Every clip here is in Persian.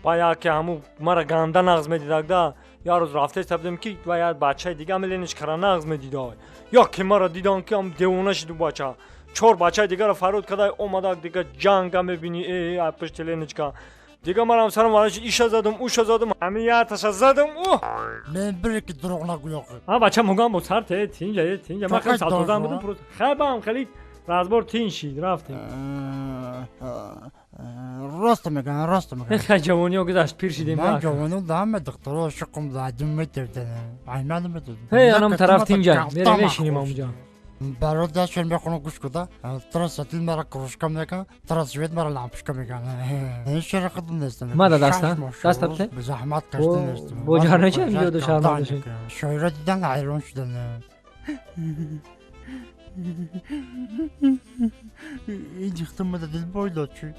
باید که همون مرا گنده نغز میدیدک ده یا روز رفته استبدیم که باید بچه دیگه ملینش کرا نغز میدیده یا که مرا دیدن که هم دیوانه شد بچه چور بچه دیگه را فرود کده اومدک دیگه جنگ هم میبینی ای پشت لینچکا دیگه من هم سرم وارش ایشا زدم اوشا زدم همین یاتش زدم اوه من بری که دروغ نگو یا ها بچه مگم با سر تینجا من خیلی سالتوزم بودم پروت خیلی هم خیلی رازبار تین شید رفتیم راست میگن خیلی جوانی ها گذشت پیر شدیم من جوانی دام دکتر شکم زدیم میتردن ایمان میتردن هی انم طرف تینجا بریم میشینیم اونجا برای داشتن میخونم گوش کده ترا ستیل مرا کروشکا میگن ترا سوید مرا لامپشکا میگن این شرق خودم نیستم ماذا دست به زحمت کشته نیستم بوجهر چه میگه دو شرم داشتیم شاعر دیدن ایران شدن این جختم مدد دل بایداد چی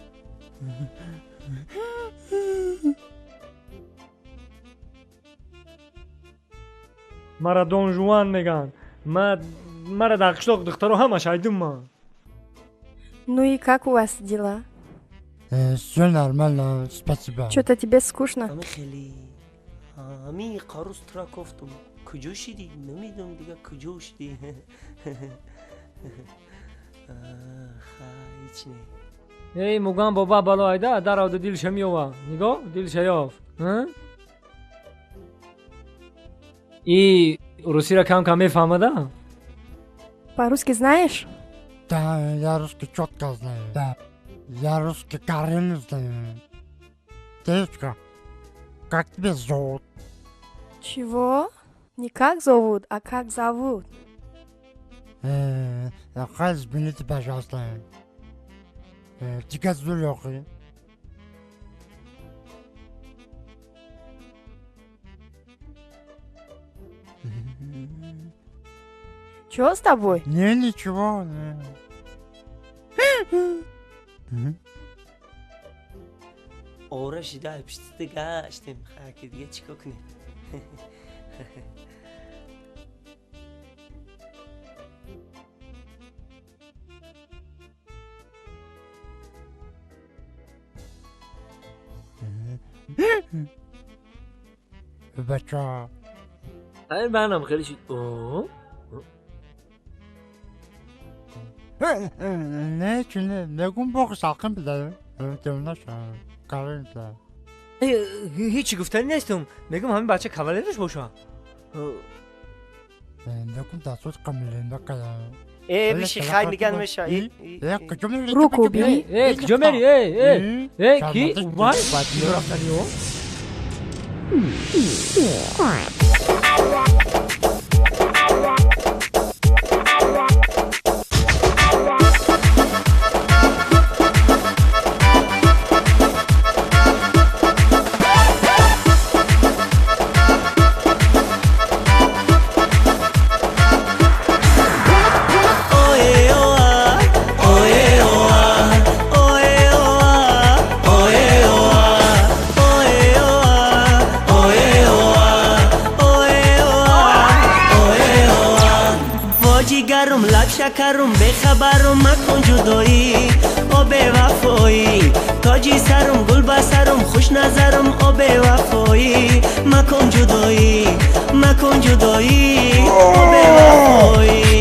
مرا دون جوان میگن مرا در قشلاق دخترو همه شایدم ما Ну и как у вас дела? все нормально, спасибо. Что-то тебе скучно? خیلی همین قاروس ترا گفتم کجا شدی نمیدونم دیگه کجا شدی هیچ نه ای مگم بابا بالا ایده در آده دیلش میوه نگاه دیلش یاف ای روسی را کم میفهمده По-русски знаешь? Да, я русский четко знаю. Да, я русский корень знаю. Девочка, как тебя зовут? Чего? Не как зовут, а как зовут. Извините, пожалуйста. Тебя зовут Лёха. Чего с тобой? Не, ничего. آرش ده پشت گشتیم خاکی دیگه چیکار کنیم بچه ای منم خیلی شد نه چونه نگون باقی ساقم بده دونش کارین بده هیچی گفتنی نیستم میگم همین بچه کاولرش باشه نگون دستوت کاملین بکده ای بیشی خیلی نگن میشه Руку убери. ای کجا میری ای کی وای باید رفتنی ها جگرم لب شکرم بخبرم مکن جدایی او به وفایی تاجی سرم گل بسرم خوش نظرم او به وفایی مکن جدایی او به وفایی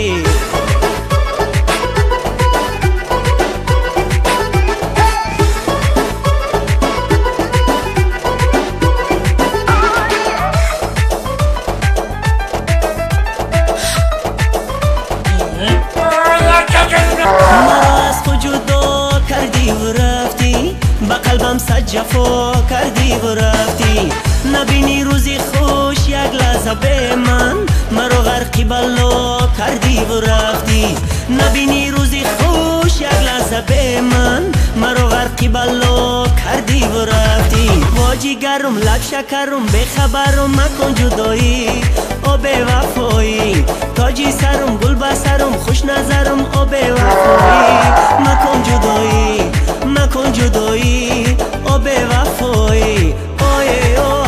قلبم صد جفا کردی و رفتی نبینی روزی خوش یک لحظه به من مرا غرقی بلا کردی و رفتی نبینی روزی خوش یک لحظه به من مرا غرقی بلا کردی و رفتی واجی گرم لب شکرم بخبرم مکن جدایی او به وفایی تاجی سرم گل بسرم خوش نظرم او به وفایی مکن جدایی او به وفایی اوه اوه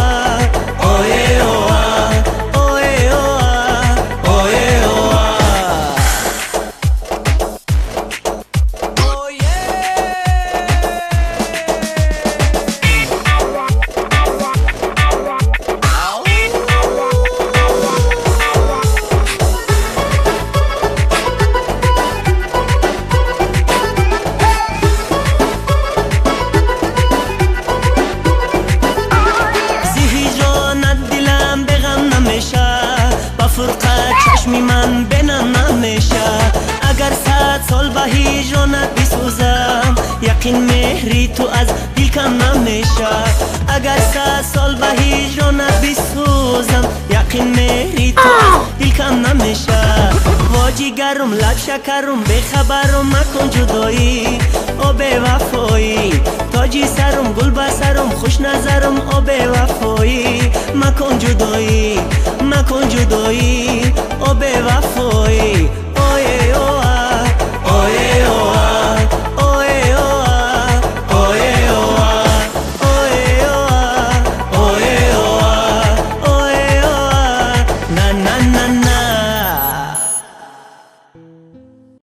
چشمی من بنم نمیشه اگر 100 سال به هجرانت بسوزم یقین مهری تو از دل کم نمیشه اگر 100 سال به هجرانت بسوزم یقین مهری تو از دل کم نمیشه واجی گرم لب شکرم بخبرم مکن جدایی او به وفایی تاجی سرم گل بس